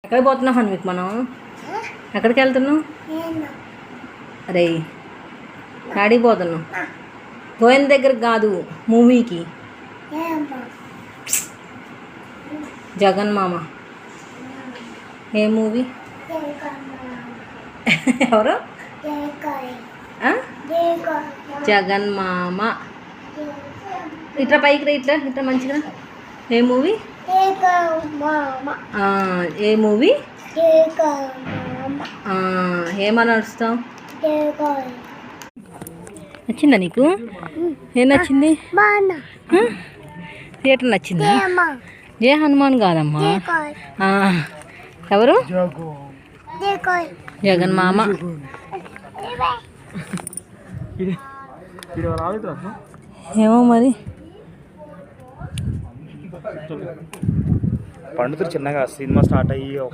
ఎక్కడికి పోతున్నాం హన్విక్ మనం? ఎక్కడికి వెళ్తున్నాం? అరే డాడీకి పోతున్నాం. గోవింద్ దగ్గరకు కాదు, మూవీకి. జగన్ మామ. ఏ మూవీ? ఎవరు? జగన్ మామ. ఇట్లా పైకి రా, ఇట్లా ఇట్లా మంచిగా. ఏ మూవీ? ఏ మూవీ? ఏమని నడుస్తావు? నచ్చిందా నీకు? ఏం నచ్చింది? థియేటర్ నచ్చిందా? జే హనుమాన్ కాదమ్మా. ఎవరు? జగన్ మామ. ఏమో మరి. పండుతురు చిన్నగా సినిమా స్టార్ట్ అయ్యి